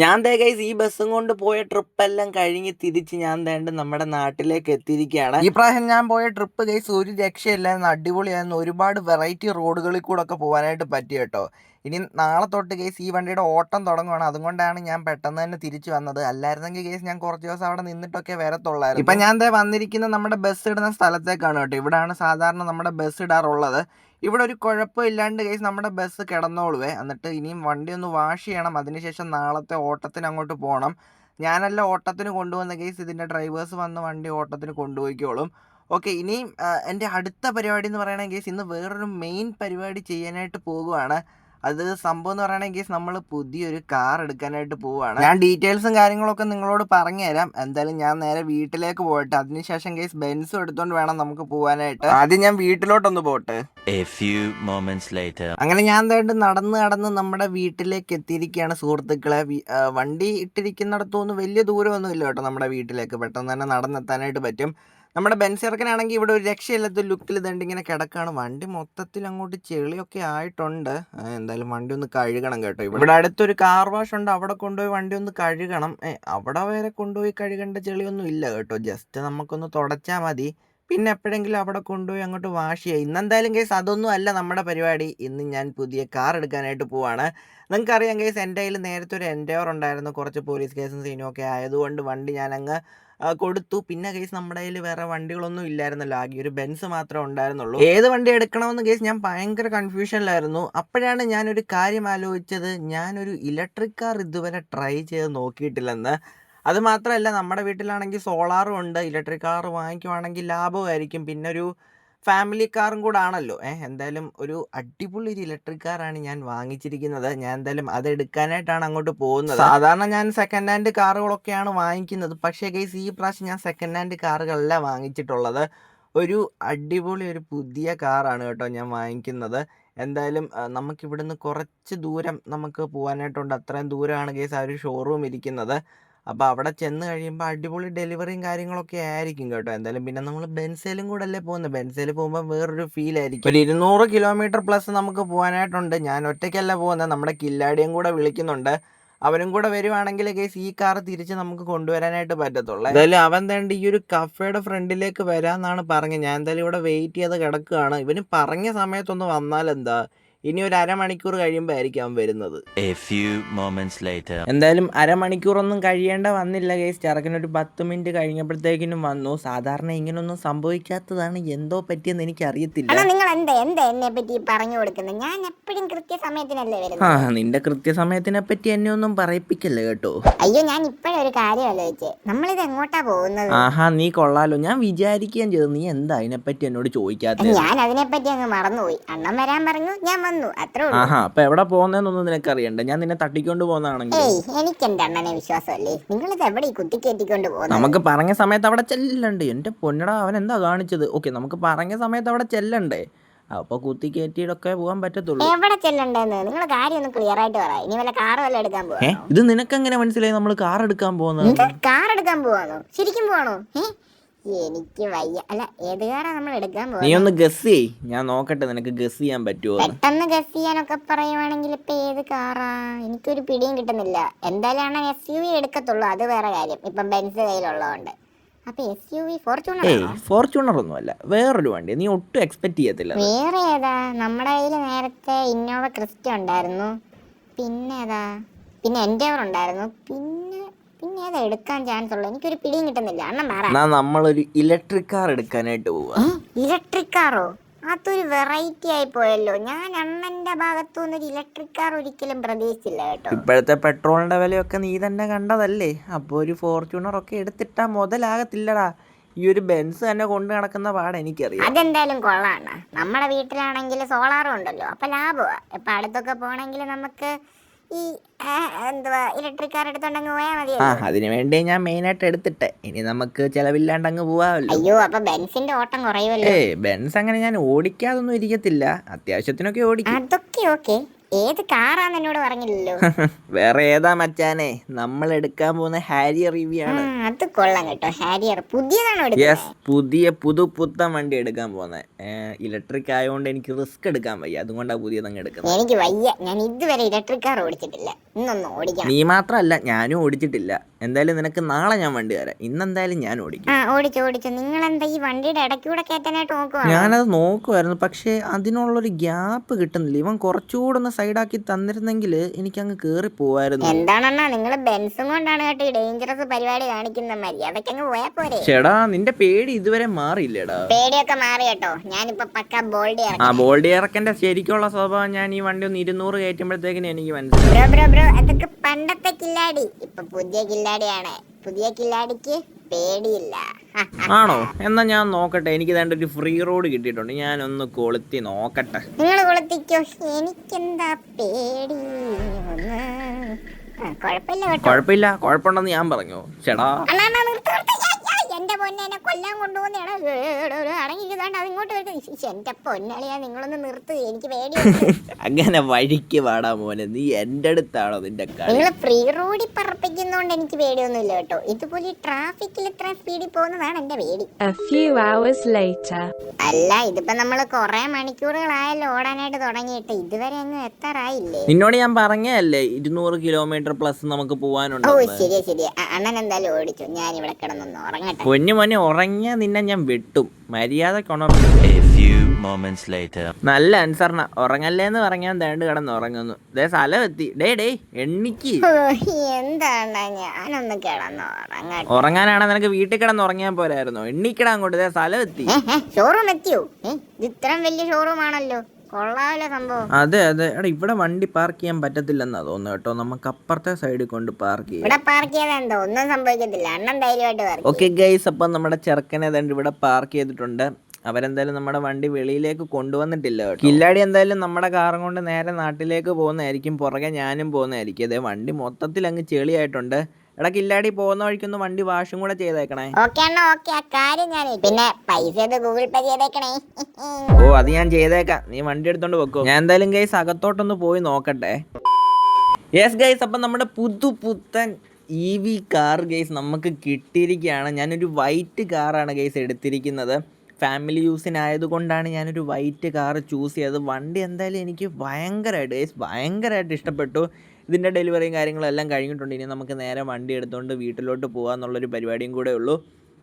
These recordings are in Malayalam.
ഞാൻ ദേ ഗൈസ് ഈ ബസ്സും കൊണ്ട് പോയ ട്രിപ്പെല്ലാം കഴിഞ്ഞ് തിരിച്ച് ഞാൻ ദേണ്ട് നമ്മുടെ നാട്ടിലേക്ക് എത്തിയിരിക്കുകയാണ്. ഈ പ്രാവശ്യം ഞാൻ പോയ ട്രിപ്പ് ഗൈസ് ഒരു രക്ഷയില്ലായിരുന്നു, അടിപൊളിയായിരുന്നു. ഒരുപാട് വെറൈറ്റി റോഡുകളിൽ കൂടെ ഒക്കെ പോകാനായിട്ട് പറ്റി കേട്ടോ. ഇനി നാളെ തൊട്ട് ഗൈസ് ഈ വണ്ടിയുടെ ഓട്ടം തുടങ്ങുവാണ്. അതുകൊണ്ടാണ് ഞാൻ പെട്ടെന്ന് തന്നെ തിരിച്ചു വന്നത്. അല്ലായിരുന്നെങ്കിൽ ഗൈസ് ഞാൻ കുറച്ച് ദിവസം അവിടെ നിന്നിട്ടൊക്കെ വരത്തുള്ളായിരുന്നു. ഇപ്പം ഞാൻ ദേ വന്നിരിക്കുന്നത് നമ്മുടെ ബസ് ഇടുന്ന സ്ഥലത്തേക്കാണ് കേട്ടോ. ഇവിടെയാണ് സാധാരണ നമ്മുടെ ബസ് ഇടാറുള്ളത്. ഇവിടെ ഒരു കുഴപ്പമില്ലാണ്ട് ഗൈസ് നമ്മുടെ ബസ് കിടന്നോളുവേ. എന്നിട്ട് ഇനിയും വണ്ടി ഒന്ന് വാഷ് ചെയ്യണം. അതിനുശേഷം നാളത്തെ ഓട്ടത്തിന് അങ്ങോട്ട് പോകണം. ഞാനല്ല ഓട്ടത്തിന് കൊണ്ടുവന്ന ഗൈസ്, ഇതിൻ്റെ ഡ്രൈവേഴ്സ് വന്ന് വണ്ടി ഓട്ടത്തിന് കൊണ്ടുപോയിക്കോളും. ഓക്കെ, ഇനിയും എൻ്റെ അടുത്ത പരിപാടി എന്ന് പറയുകയാണെങ്കിൽ ഗൈസ് ഇന്ന് വേറൊരു മെയിൻ പരിപാടി ചെയ്യാനായിട്ട് പോകുവാണ്. അത് സംഭവം എന്ന് പറയുകയാണെങ്കിൽ ഗൈസ് നമ്മൾ പുതിയൊരു കാർ എടുക്കാനായിട്ട് പോവുകയാണ്. ഞാൻ ഡീറ്റെയിൽസും കാര്യങ്ങളൊക്കെ നിങ്ങളോട് പറഞ്ഞു തരാം. എന്തായാലും ഞാൻ നേരെ വീട്ടിലേക്ക് പോകട്ടെ. അതിനുശേഷം ഗൈസ് ബെൻസും എടുത്തോണ്ട് വേണം നമുക്ക് പോകാനായിട്ട്. ആദ്യം ഞാൻ വീട്ടിലോട്ടൊന്ന് പോട്ടെ. അങ്ങനെ ഞാൻ എന്തായിട്ട് നടന്ന് നമ്മുടെ വീട്ടിലേക്ക് എത്തിയിരിക്കുകയാണ് സുഹൃത്തുക്കളെ. വണ്ടി ഇട്ടിരിക്കുന്നിടത്തൊന്നും വലിയ ദൂരമൊന്നും ഇല്ല കേട്ടോ നമ്മുടെ വീട്ടിലേക്ക്. പെട്ടെന്ന് തന്നെ നടന്നെത്താനായിട്ട് പറ്റും. നമ്മുടെ ബെൻസിറക്കനാണെങ്കിൽ ഇവിടെ ഒരു രക്ഷയില്ലാത്ത ലുക്കിൽ ഇതുണ്ട് ഇങ്ങനെ കിടക്കാണ്. വണ്ടി മൊത്തത്തിൽ അങ്ങോട്ട് ചെളിയൊക്കെ ആയിട്ടുണ്ട്. എന്തായാലും വണ്ടി ഒന്ന് കഴുകണം കേട്ടോ. ഇവിടെ അടുത്തൊരു കാർ വാഷ് ഉണ്ട്, അവിടെ കൊണ്ടുപോയി വണ്ടി ഒന്ന് കഴുകണം. അവിടെ വരെ കൊണ്ടുപോയി കഴുകേണ്ട ചെളിയൊന്നും ഇല്ല കേട്ടോ. ജസ്റ്റ് നമുക്കൊന്ന് തുടച്ചാൽ മതി. പിന്നെ എപ്പോഴെങ്കിലും അവിടെ കൊണ്ടുപോയി അങ്ങോട്ട് വാഷ് ചെയ്യുക. ഇന്നെന്തായാലും കേസ് അതൊന്നും അല്ല നമ്മുടെ പരിപാടി. ഇന്ന് ഞാൻ പുതിയ കാർ എടുക്കാനായിട്ട് പോവാണ്. നിങ്ങൾക്കറിയാം കേസ് എൻ്റെ കയ്യിൽ നേരത്തെ ഒരു എൻഡേവർ ഉണ്ടായിരുന്നു. കുറച്ച് പോലീസ് കേസും സീനും ഒക്കെ ആയതുകൊണ്ട് വണ്ടി ഞാനങ്ങ് കൊടുത്തു. പിന്നെ കേസ് നമ്മുടെ കയ്യിൽ വേറെ വണ്ടികളൊന്നും ഇല്ലായിരുന്നല്ലോ, ആകെ ഒരു ബെൻസ് മാത്രമേ ഉണ്ടായിരുന്നുള്ളൂ. ഏത് വണ്ടി എടുക്കണമെന്ന് കേസ് ഞാൻ ഭയങ്കര കൺഫ്യൂഷനിലായിരുന്നു. അപ്പോഴാണ് ഞാനൊരു കാര്യം ആലോചിച്ചത്, ഞാനൊരു ഇലക്ട്രിക് കാർ ഇതുവരെ ട്രൈ ചെയ്ത് നോക്കിയിട്ടില്ലെന്ന്. അത് മാത്രമല്ല നമ്മുടെ വീട്ടിലാണെങ്കിൽ സോളാറും ഉണ്ട്. ഇലക്ട്രിക് കാർ വാങ്ങിക്കുവാണെങ്കിൽ ലാഭമായിരിക്കും. പിന്നെ ഒരു ഫാമിലി കാറും കൂടെ ആണല്ലോ. എന്തായാലും ഒരു അടിപൊളി ഒരു ഇലക്ട്രിക് കാറാണ് ഞാൻ വാങ്ങിച്ചിരിക്കുന്നത്. ഞാൻ എന്തായാലും അത് എടുക്കാനായിട്ടാണ് അങ്ങോട്ട് പോകുന്നത്. സാധാരണ ഞാൻ സെക്കൻഡ് ഹാൻഡ് കാറുകളൊക്കെയാണ് വാങ്ങിക്കുന്നത്. പക്ഷേ ഗൈസ് ഈ പ്രാവശ്യം ഞാൻ സെക്കൻഡ് ഹാൻഡ് കാറുകളല്ല വാങ്ങിച്ചിട്ടുള്ളത്. ഒരു അടിപൊളി ഒരു പുതിയ കാറാണ് കേട്ടോ ഞാൻ വാങ്ങിക്കുന്നത്. എന്തായാലും നമുക്കിവിടുന്ന് കുറച്ച് ദൂരം നമുക്ക് പോകാനായിട്ടുണ്ട്. അത്രയും ദൂരമാണ് ഗൈസ് ആ ഒരു ഷോറൂം ഇരിക്കുന്നത്. അപ്പോൾ അവിടെ ചെന്ന് കഴിയുമ്പോൾ അടിപൊളി ഡെലിവറിയും കാര്യങ്ങളൊക്കെ ആയിരിക്കും കേട്ടോ. എന്തായാലും പിന്നെ നമ്മൾ ബെൻസേലും കൂടെ അല്ലേ പോകുന്നത്. ബെൻസേൽ പോകുമ്പോൾ വേറൊരു ഫീൽ ആയിരിക്കും. ഒരു 200 കിലോമീറ്റർ പ്ലസ് നമുക്ക് പോകാനായിട്ടുണ്ട്. ഞാൻ ഒറ്റയ്ക്കല്ല പോകുന്നത്, നമ്മുടെ കില്ലാടിയും കൂടെ വിളിക്കുന്നുണ്ട്. അവനും കൂടെ വരുവാണെങ്കിൽ കേസ് ഈ കാർ തിരിച്ച് നമുക്ക് കൊണ്ടുവരാനായിട്ട് പറ്റത്തുള്ളൂ. എന്തായാലും അവൻ തേണ്ട ഈ ഒരു കഫേയുടെ ഫ്രണ്ടിലേക്ക് വരാമെന്നാണ് പറഞ്ഞത്. ഞാൻ എന്തായാലും ഇവിടെ വെയിറ്റ് ചെയ്ത് കിടക്കുകയാണ്. ഇവന് പറഞ്ഞ സമയത്തൊന്ന് വന്നാലെന്താ, ഇനി ഒരു അരമണിക്കൂർ കഴിയുമ്പോൾ ആയിരിക്കും അവൻ വരുന്നത്. എന്തായാലും അരമണിക്കൂറൊന്നും കഴിയേണ്ട വന്നില്ല ഗൈസ്. ചെറുക്കനൊരു 10 മിനിറ്റ് കഴിഞ്ഞപ്പോഴത്തേക്കിനും വന്നു. സാധാരണ ഇങ്ങനൊന്നും സംഭവിക്കാത്തതാണ്, എന്തോ പറ്റിയെന്ന് എനിക്ക് അറിയത്തില്ല. നിങ്ങൾ എന്നെ പറ്റി പറഞ്ഞു കൊടുക്കുന്നത്? ഞാൻ എപ്പോഴും കൃത്യസമയത്തിനല്ലേ വരുന്നത്. നിന്റെ കൃത്യസമയത്തിനെ പറ്റി എന്നെ ഒന്നും പറയിപ്പിക്കല്ലേ കേട്ടോ. അയ്യോ, ഞാൻ ഇപ്പോഴൊരു കാര്യം ആലോചിച്ചേ. നമ്മളിത് എങ്ങോട്ടാ പോകുന്നത്? ആഹാ, നീ കൊള്ളാലോ. ഞാൻ വിചാരിക്കുകയും ചെയ്തു നീ എന്താ അതിനെപ്പറ്റി എന്നോട് ചോദിക്കാത്ത. ഞാൻ അതിനെപ്പറ്റി അങ്ങ് മറന്നുപോയി. അണ്ണൻ വരാൻ പറഞ്ഞു, ഞാൻ വന്നു, അത്രേ ഉള്ളൂ. ആഹാ, അപ്പൊ എവിടെ പോകുന്നതെന്നൊന്നും നിനക്ക് അറിയണ്ട. ഞാൻ നിന്നെ തട്ടിക്കൊണ്ട് പോകുന്നതാണെങ്കിൽ എനിക്ക് എന്റെ അണ്ണനെ വിശ്വാസമല്ലേ. നിങ്ങളിത് എവിടെ ഈ കുത്തിക്കേറ്റിക്കൊണ്ട് പോകുന്നത്? നമുക്ക് പറഞ്ഞ സമയത്ത് അവിടെ ചെല്ലണ്ടേ. എന്റെ പൊന്നടാ, അവൻ എന്താ കാണിച്ചത്. ഓക്കെ, നമുക്ക് പറഞ്ഞ സമയത്ത് അവിടെ ചെല്ലണ്ടേ. അപ്പൊ കുത്തി കയറ്റിയിട്ടൊക്കെ പോകാൻ പറ്റത്തുള്ളൂ. എവിടെ ചെല്ലണ്ടെന്ന് നിങ്ങൾ കാര്യം ഒന്ന് ക്ലിയർ ആയിട്ട് പറ. ഇനി വല്ല കാർ വല്ല എടുക്കാൻ പോവാ? ഇത് നിനക്ക് എങ്ങനെ മനസ്സിലായി നമ്മൾ കാർ എടുക്കാൻ പോകുന്നത്? കാർ എടുക്കാൻ പോവാണോ? ശരിക്കും പോവാണോ? എനിക്ക് വയ്യ. അല്ല, ഏത് കാറാ നമ്മൾ എടുക്കാൻ പോകുന്നത്? നീ ഒന്ന് ഗസ് ചെയ്യ്, ഞാൻ നോക്കട്ടെ നിനക്ക് ഗസ് ചെയ്യാൻ പറ്റുമോ. പെട്ടെന്ന് ഗസ് ചെയ്യാനൊക്കെ പറയുവാണെങ്കിൽ ഇപ്പൊ ഏത് കാറാ? എനിക്കൊരു പിടിയും കിട്ടുന്നില്ല. എന്തായാലും SUV എടുക്കത്തുള്ളൂ, അത് വേറെ കാര്യം. ഇപ്പം ബെൻസ് കയ്യിലുള്ളതുകൊണ്ട്. അപ്പൊ SUV ഫോർച്യൂണർ ഒന്നുമല്ല, വേറൊരു വണ്ടി. നീ ഒട്ടും എക്സ്പെക്ട് ചെയ്യത്തില്ല. വേറെ ഏതാ? നമ്മുടെ കയ്യിൽ നേരത്തെ ഇന്നോവ ക്രിസ്റ്റ ഉണ്ടായിരുന്നു. പിന്നെ ഏതാ? പിന്നെ എൻഡേവർ ഉണ്ടായിരുന്നു. പിന്നെ ഏതാ എടുക്കാൻ ചാൻസ് ഉള്ളു? എനിക്കൊരു പിടിയും കിട്ടുന്നില്ല. നമ്മളൊരു ഇലക്ട്രിക് കാർ എടുക്കാനായിട്ട് പോവാ. ഇലക്ട്രിക് കാറോ? അതൊരു വെറൈറ്റി ആയി പോയല്ലോ. ഞാൻ അണ്ണന്റെ ഭാഗത്തുനിന്ന് ഒരു ഇലക്ട്രിക് കാർ ഒരിക്കലും പ്രതീക്ഷിച്ചില്ല കേട്ടോ. ഇപ്പോഴത്തെ പെട്രോളിന്റെ വിലയൊക്കെ നീ തന്നെ കണ്ടതല്ലേ. അപ്പോൾ ഒരു ഫോർച്യൂണർ ഒക്കെ എടുത്തിട്ടാ മുതലാകത്തില്ലടാ. ഈ ഒരു ബെൻസ് തന്നെ കൊണ്ട് നടക്കുന്ന പാട് എനിക്കറിയാം. അതെന്തായാലും കൊള്ളാണ്. നമ്മുടെ വീട്ടിലാണെങ്കിൽ സോളാറും ഉണ്ടല്ലോ, അപ്പൊ ലാഭമാണ്. ഇപ്പൊ അടുത്തൊക്കെ പോകണമെങ്കിൽ നമുക്ക് ഈ ഇലക്ട്രിക് കാർ എടുത്തോണ്ടങ്ങ് പോയാൽ മതി. അതിനു വേണ്ടി ഞാൻ മെയിനായിട്ട് എടുത്തിട്ടെ. ഇനി നമുക്ക് ചെലവില്ലാണ്ട് അങ്ങ് പോവാമല്ലോ. അയ്യോ, അപ്പൊ ബെൻസിന്റെ ഓട്ടം കുറയുമല്ലോ. ബെൻസ് അങ്ങനെ ഞാൻ ഓടിക്കാതൊന്നും ഇരിക്കത്തില്ല, അത്യാവശ്യത്തിനൊക്കെ ഓടിക്കും. അതൊക്കെ ഓക്കെ. ഏത് കാറാന്ന് എന്നോട് പറഞ്ഞില്ലല്ലോ. വേറെ ഏതാ മച്ചാനെ, നമ്മൾ എടുക്കാൻ പോകുന്ന ഹാരിയർ റിവ്യൂ ആണ്. അത് കൊള്ളാം കേട്ടോ. ഹാരിയർ പുതിയതാണോ യെസ്, എടുക്കുന്നത്? പുതിയ പുതുപുത്തൻ വണ്ടി എടുക്കാൻ പോകുന്നത്. ഇലക്ട്രിക് ആയതുകൊണ്ട് എനിക്ക് റിസ്ക് എടുക്കാൻ വയ്യ, അതുകൊണ്ടാണ് പുതിയതങ്ങ് എടുക്കുന്നത്. എനിക്ക് വയ്യ, ഞാൻ ഇതുവരെ ഇലക്ട്രിക് കാർ ഓടിച്ചിട്ടില്ല. ഇന്നൊന്ന് ഓടിക്കണം. നീ മാത്രമല്ല, ഞാനും ഓടിച്ചിട്ടില്ല. എന്തായാലും നിനക്ക് നാളെ ഞാൻ വണ്ടി തരാം. ഇന്നെന്തായാലും ഞാൻ ഓടിക്കും. ഓടിച്ചു. നിങ്ങൾ എന്താ ഈ വണ്ടിയുടെ ഇടയ്ക്കൂടെ കയറ്റാനായിട്ട് നോക്കുക? ഞാനത് നോക്കുമായിരുന്നു, പക്ഷേ അതിനുള്ളൊരു ഗ്യാപ്പ് കിട്ടുന്നില്ല. ഇവൻ കുറച്ചുകൂടെ ഒന്ന് സൈഡാക്കി തന്നിരുന്നെങ്കിൽ എനിക്കങ്ങ് കയറി പോവായിരുന്നു. എന്താണെന്നാ നിങ്ങൾ ബെൻസും കൊണ്ടാണ് കേട്ടോ ഈ ഡേഞ്ചറസ് പരിപാടി കാണിക്കുന്ന മാതിരി. അതൊക്കെ അങ്ങ് പോയാ പോരെ. ചേടാ, നിന്റെ പേടി ഇതുവരെ മാറിയില്ലേടാ? പേടിയൊക്കെ മാറി കേട്ടോ. ഞാനിപ്പോ പക്ക ബോൾഡ് ബോൾഡ് ഇറക്കന്റെ ശരിക്കുള്ള സ്വഭാവം ഞാൻ ഈ വണ്ടി ഒന്ന് 200 കയറ്റുമ്പോഴത്തേക്കിന് എനിക്ക് മനസ്സിലായി. ബ്രോ അതൊക്കെ പണ്ടത്തെ കില്ലാടി. ഇപ്പൊ പുതിയ കില്ലാടിയാണ്. പുതിയ കില്ലാടിക്ക് പേടിയില്ല. ആണോ? എന്നാ ഞാൻ നോക്കട്ടെ. എനിക്ക് വേണ്ട ഒരു ഫ്രീ റോഡ് കിട്ടിയിട്ടുണ്ട്, ഞാനൊന്ന് കൊളുത്തി നോക്കട്ടെ. നിങ്ങൾ കൊളുത്തിക്കോ, എനിക്കെന്താ പേടി. കുഴപ്പമില്ല, കുഴപ്പമുണ്ടെന്ന് ഞാൻ പറഞ്ഞു. ചേടാ, എന്റെ പൊന്നെ കൊല്ലാൻ കൊണ്ടുപോകുന്നതാണ്. അതിങ്ങോട്ട് വരുന്നത്. എന്റെ പൊന്നളിയാ, നിങ്ങളൊന്ന് നിർത്ത്, എനിക്ക് പേടി. അങ്ങനെ വഴിക്ക് പാടാ മോനെ, നീ എന്റെ അടുത്താണോ നിന്റെ കളി? നിങ്ങൾ ഫ്രീ റോഡിൽ പറപ്പിക്കുന്നോണ്ട് എനിക്ക് പേടിയൊന്നുമില്ല കേട്ടോ. ഇതുപോലെ ട്രാഫിക്കിൽ ഇത്ര സ്പീഡിൽ പോകുന്നതാണ് എന്റെ പേടി. അല്ല, ഇതിപ്പോ നമ്മള് കൊറേ മണിക്കൂറുകളായല്ലോ ഓടാനായിട്ട് തുടങ്ങിയിട്ട്. ഇതുവരെ അങ്ങ് എത്താറായില്ലേ? നിന്നോട് ഞാൻ പറഞ്ഞല്ലേ 200 കിലോമീറ്റർ പ്ലസ് നമുക്ക് പോവാനുണ്ട്. ശരിയാ. അണ്ണൻ എന്തായാലും ഓടിച്ചു. ഞാൻ ഇവിടെ കിടന്നൊന്ന് ഉറങ്ങട്ടെ. പൊന്നു മോനെ, ഉറങ്ങിയ നിന്നെ ഞാൻ വെട്ടും. മര്യാദക്കൊണ. നല്ല അനുസരണ. ഉറങ്ങല്ലേന്ന് പറഞ്ഞാൽ തേണ്ട് കിടന്ന് ഉറങ്ങുന്നു. സ്ഥലം എത്തി. ഡേ എണ്ണിക്ക്. എന്താണ്, ഞാനൊന്ന് കിടന്ന് ഉറങ്ങട്ടെ. ഉറങ്ങാനാണ് നിനക്ക് വീട്ടിൽ കിടന്ന് ഉറങ്ങിയാൽ പോരായിരുന്നോ? എണ്ണിക്കിടാൻ അങ്ങോട്ട്. സ്ഥലം എത്തി. ഷോറൂം എത്തിയോ? ഇത് ഇത്രയും വലിയ ഷോറൂം ആണല്ലോ. കൊള്ളാമല്ലോ സംഭവം. അതെ. എടാ, ഇവിടെ വണ്ടി പാർക്ക് ചെയ്യാൻ പറ്റത്തില്ലെന്നാ തോന്നുന്നു കേട്ടോ. നമുക്ക് അപ്പുറത്തെ സൈഡിൽ കൊണ്ട് പാർക്ക് ചെയ്യാം. ഇവിടെ പാർക്ക് ചെയ്താൽ എന്തോ ഒന്നും സംഭവിക്കത്തില്ല. അണ്ണൻ ധൈര്യമായിട്ട്. ഓക്കെ ഗൈസ്, അപ്പം നമ്മുടെ ചെറുക്കനെ ഇവിടെ പാർക്ക് ചെയ്തിട്ടുണ്ട്. അവരെന്തായാലും നമ്മുടെ വണ്ടി വെളിയിലേക്ക് കൊണ്ടുവന്നിട്ടില്ല കേട്ടോ. കില്ലാടി എന്തായാലും നമ്മുടെ കാറും കൊണ്ട് നേരെ നാട്ടിലേക്ക് പോകുന്നതായിരിക്കും. പുറകെ ഞാനും പോകുന്നതായിരിക്കും. അതെ, വണ്ടി മൊത്തത്തിൽ അങ്ങ് ചെളിയായിട്ടുണ്ട്. എടാ കില്ലാടി, പോകുന്ന വഴിക്കൊന്ന് വണ്ടി വാഷും കൂടെ ചെയ്തേക്കണേ. പിന്നെ പൈസ ഗൂഗിൾ പേ ചെയ്തേക്കണേ. ഓ, അത് ഞാൻ ചെയ്തേക്കാം. നീ വണ്ടി എടുത്തോണ്ട് വെക്കോ. ഞാൻ എന്തായാലും ഗൈസ് അകത്തോട്ടൊന്ന് പോയി നോക്കട്ടെ. യെസ് ഗൈസ്, അപ്പം നമ്മുടെ പുതുപുത്തൻ EV കാർ ഗൈസ് നമുക്ക് കിട്ടിയിരിക്കുകയാണ്. ഞാനൊരു വൈറ്റ് കാറാണ് ഗൈസ് എടുത്തിരിക്കുന്നത്. ഫാമിലി യൂസിനായതുകൊണ്ടാണ് ഞാനൊരു വൈറ്റ് കാർ ചൂസ് ചെയ്തത്. വണ്ടി എന്തായാലും എനിക്ക് ഭയങ്കരമായിട്ട് ഇഷ്ടപ്പെട്ടു. ഇതിൻ്റെ ഡെലിവറിയും കാര്യങ്ങളും എല്ലാം കഴിഞ്ഞിട്ടുണ്ട്. ഇനി നമുക്ക് നേരെ വണ്ടി എടുത്തുകൊണ്ട് വീട്ടിലോട്ട് പോകാമെന്നുള്ളൊരു പരിപാടിയും കൂടെ ഉള്ളൂ.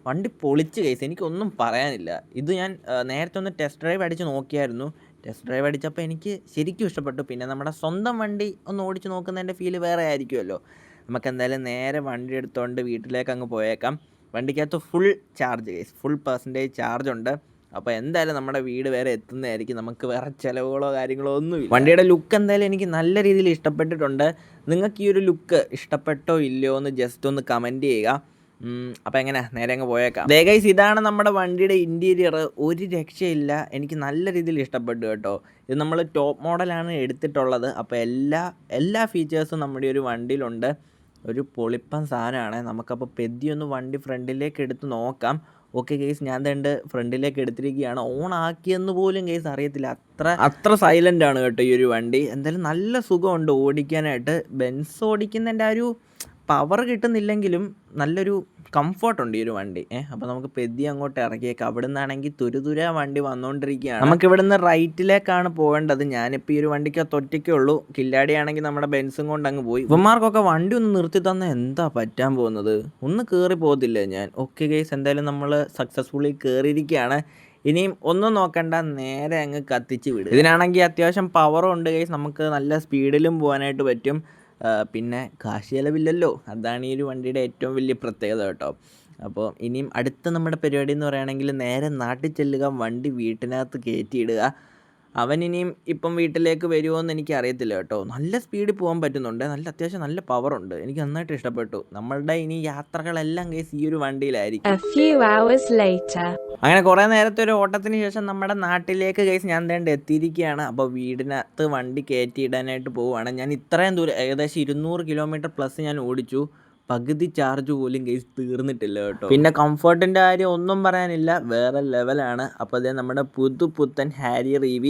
വണ്ടി പൊളിച്ച് ഗൈസ്, എനിക്കൊന്നും പറയാനില്ല. ഇത് ഞാൻ നേരത്തെ ഒന്ന് ടെസ്റ്റ് ഡ്രൈവ് അടിച്ച് നോക്കിയായിരുന്നു. ടെസ്റ്റ് ഡ്രൈവ് അടിച്ചപ്പോൾ എനിക്ക് ശരിക്കും ഇഷ്ടപ്പെട്ടു. പിന്നെ നമ്മുടെ സ്വന്തം വണ്ടി ഒന്ന് ഓടിച്ച് നോക്കുന്നതിൻ്റെ ഫീല് വേറെ ആയിരിക്കുമല്ലോ. നമുക്ക് എന്തായാലും നേരെ വണ്ടി എടുത്തുകൊണ്ട് വീട്ടിലേക്ക് അങ്ങ് പോയേക്കാം. വണ്ടിക്കകത്ത് full charge guys, full % charge ഉണ്ട്. അപ്പോൾ എന്തായാലും നമ്മുടെ വീട് വരെ എത്തുന്നതായിരിക്കും. നമുക്ക് വേറെ ചിലവുകളോ കാര്യങ്ങളോ ഒന്നുമില്ല. വണ്ടിയുടെ ലുക്ക് എന്തായാലും എനിക്ക് നല്ല രീതിയിൽ ഇഷ്ടപ്പെട്ടിട്ടുണ്ട്. നിങ്ങൾക്ക് ഈ ഒരു ലുക്ക് ഇഷ്ടപ്പെട്ടോ ഇല്ലയോ എന്ന് ജസ്റ്റ് ഒന്ന് കമൻറ്റ് ചെയ്യുക. അപ്പോൾ എങ്ങനെ നേരെ അങ്ങ് പോയേക്കാം. ഗൈസ്, ഇതാണ് നമ്മുടെ വണ്ടിയുടെ ഇൻറ്റീരിയർ. ഒരു രക്ഷയില്ല, എനിക്ക് നല്ല രീതിയിൽ ഇഷ്ടപ്പെട്ടു കേട്ടോ. ഇത് നമ്മൾ ടോപ്പ് മോഡലാണ് എടുത്തിട്ടുള്ളത്. അപ്പോൾ എല്ലാ ഫീച്ചേഴ്സും നമ്മുടെ ഒരു വണ്ടിയിലുണ്ട്. ഒരു പൊളിപ്പൻ സാധനമാണ്. നമുക്കപ്പോൾ പെദ്ദിയൊന്ന് വണ്ടി ഫ്രണ്ടിലേക്ക് എടുത്ത് നോക്കാം. ഓക്കെ ഗൈസ്, ഞാൻ തണ്ട് ഫ്രണ്ടിലേക്ക് എടുത്തിരിക്കുകയാണ്. ഓൺ ആക്കിയെന്ന് പോലും ഗൈസ് അറിയത്തില്ല. അത്ര സൈലൻ്റ് ആണ് കേട്ടോ ഈ ഒരു വണ്ടി. എന്തായാലും നല്ല സുഖമുണ്ട് ഓടിക്കാനായിട്ട്. ബെൻസ് ഓടിക്കുന്നതിൻ്റെ ആ ഒരു പവർ കിട്ടുന്നില്ലെങ്കിലും നല്ലൊരു കംഫർട്ടുണ്ട് ഈ ഒരു വണ്ടി. അപ്പോൾ നമുക്ക് പെദ്ദി അങ്ങോട്ട് ഇറക്കിയേക്കാം. അവിടെ നിന്നാണെങ്കിൽ തുരുതുര വണ്ടി വന്നുകൊണ്ടിരിക്കുകയാണ്. നമുക്ക് ഇവിടുന്ന് റൈറ്റിലേക്കാണ് പോകേണ്ടത്. ഞാനിപ്പോൾ ഈ ഒരു വണ്ടിക്കകത്ത് ഒറ്റയ്ക്കേ ഉള്ളൂ. കില്ലാടിയാണെങ്കിൽ നമ്മുടെ ബെൻസും കൊണ്ട് അങ്ങ് പോയി. ഇവന്മാർക്കൊക്കെ വണ്ടി ഒന്ന് നിർത്തി തന്നെ എന്താ പറ്റാൻ പോകുന്നത്? ഒന്ന് കയറി പോകത്തില്ലേ ഞാൻ? ഓക്കെ ഗൈസ്, എന്തായാലും നമ്മൾ സക്സസ്ഫുള്ളി കയറിയിരിക്കുകയാണ്. ഇനിയും ഒന്നും നോക്കണ്ട, നേരെ അങ്ങ് കത്തിച്ച് വിടും. ഇതിനാണെങ്കിൽ അത്യാവശ്യം പവറും ഉണ്ട് ഗൈസ്. നമുക്ക് നല്ല സ്പീഡിലും പോകാനായിട്ട് പറ്റും. പിന്നെ കാശ് ചിലവില്ലല്ലോ, അതാണ് ഈ ഒരു വണ്ടിയുടെ ഏറ്റവും വലിയ പ്രത്യേകത കേട്ടോ. അപ്പോൾ ഇനിയും അടുത്ത നമ്മുടെ പരിപാടി എന്ന് പറയുകയാണെങ്കിൽ നേരെ നാട്ടിൽ ചെല്ലുക, വണ്ടി വീട്ടിനകത്ത് കയറ്റിയിടുക. അവൻ ഇനിയും ഇപ്പം വീട്ടിലേക്ക് വരുമോ എന്ന് എനിക്ക് അറിയത്തില്ല കേട്ടോ. നല്ല സ്പീഡിൽ പോകാൻ പറ്റുന്നുണ്ട്, അത്യാവശ്യം നല്ല പവറുണ്ട്. എനിക്ക് നന്നായിട്ട് ഇഷ്ടപ്പെട്ടു. നമ്മളുടെ ഇനി യാത്രകളെല്ലാം കേസ് ഈ ഒരു വണ്ടിയിലായിരിക്കും. അങ്ങനെ കുറേ നേരത്തെ ഒരു ഓട്ടത്തിന് ശേഷം നമ്മുടെ നാട്ടിലേക്ക് കേസ് ഞാൻ എത്തിയിരിക്കുകയാണ്. അപ്പോൾ വീടിനകത്ത് വണ്ടി കയറ്റിയിടാനായിട്ട് പോവുകയാണ്. ഞാൻ ഇത്രയും ദൂരം ഏകദേശം 200 കിലോമീറ്റർ പ്ലസ് ഞാൻ ഓടിച്ചു. പകുതി ചാർജ് പോലും കേസ് തീർന്നിട്ടില്ല കേട്ടോ. പിന്നെ കംഫർട്ടിൻ്റെ കാര്യം ഒന്നും പറയാനില്ല, വേറെ ലെവലാണ്. അപ്പോൾ അതേ നമ്മുടെ പുതുപുത്തൻ ഹാരിയർ EV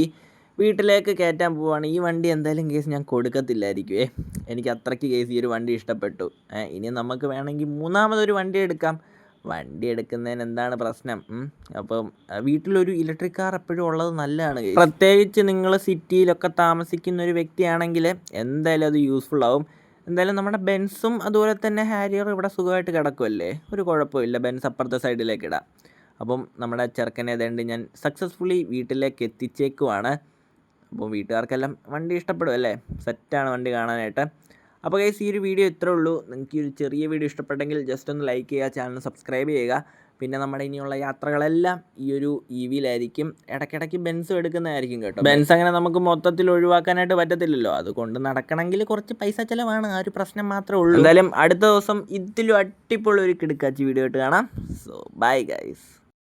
വീട്ടിലേക്ക് കയറ്റാൻ പോവുകയാണ്. ഈ വണ്ടി എന്തായാലും കേസ് ഞാൻ കൊടുക്കത്തില്ലായിരിക്കുമേ. എനിക്ക് അത്രയ്ക്ക് കേസ് ഈ ഒരു വണ്ടി ഇഷ്ടപ്പെട്ടു. ഇനി നമുക്ക് വേണമെങ്കിൽ മൂന്നാമതൊരു വണ്ടി എടുക്കാം. വണ്ടി എടുക്കുന്നതിന് എന്താണ് പ്രശ്നം? അപ്പം വീട്ടിലൊരു ഇലക്ട്രിക് കാർ എപ്പോഴും ഉള്ളത് നല്ലതാണ്. പ്രത്യേകിച്ച് നിങ്ങൾ സിറ്റിയിലൊക്കെ താമസിക്കുന്ന ഒരു വ്യക്തിയാണെങ്കിൽ എന്തായാലും അത് യൂസ്ഫുൾ ആവും. എന്തായാലും നമ്മുടെ ബെൻസും അതുപോലെ തന്നെ ഹാരിയറും ഇവിടെ സുഖമായിട്ട് കിടക്കുമല്ലേ, ഒരു കുഴപ്പമില്ല. ബെൻസ് അപ്പുറത്തെ സൈഡിലേക്ക് ഇടാം. അപ്പം നമ്മുടെ ചെറുക്കനെ ഏതാണ്ട് ഞാൻ സക്സസ്ഫുള്ളി വീട്ടിലേക്ക് എത്തിച്ചേക്കുവാണ്. അപ്പോൾ വീട്ടുകാർക്കെല്ലാം വണ്ടി ഇഷ്ടപ്പെടും അല്ലേ, സെറ്റാണ് വണ്ടി കാണാനായിട്ട്. അപ്പോൾ ഗൈസ് ഈ ഒരു വീഡിയോ ഇത്രേ ഉള്ളൂ. നിങ്ങൾക്ക് ഈ ഒരു ചെറിയ വീഡിയോ ഇഷ്ടപ്പെട്ടെങ്കിൽ ജസ്റ്റ് ഒന്ന് ലൈക്ക് ചെയ്യുക, ചാനൽ സബ്സ്ക്രൈബ് ചെയ്യുക. പിന്നെ നമ്മുടെ ഇനിയുള്ള യാത്രകളെല്ലാം ഈ ഒരു EVയിലായിരിക്കും. ഇടയ്ക്കിടയ്ക്ക് ബെൻസും എടുക്കുന്നതായിരിക്കും കേട്ടോ. ബെൻസ് അങ്ങനെ നമുക്ക് മൊത്തത്തിൽ ഒഴിവാക്കാനായിട്ട് പറ്റത്തില്ലല്ലോ, അതുകൊണ്ട് നടക്കണമെങ്കിൽ കുറച്ച് പൈസ ചിലവാണ്, ആ ഒരു പ്രശ്നം മാത്രമേ ഉള്ളൂ. എന്തായാലും അടുത്ത ദിവസം ഇതിലും അടിപൊളി ഒരു കിടുക്കാച്ചി വീഡിയോ ആയിട്ട് കാണാം. So bye guys.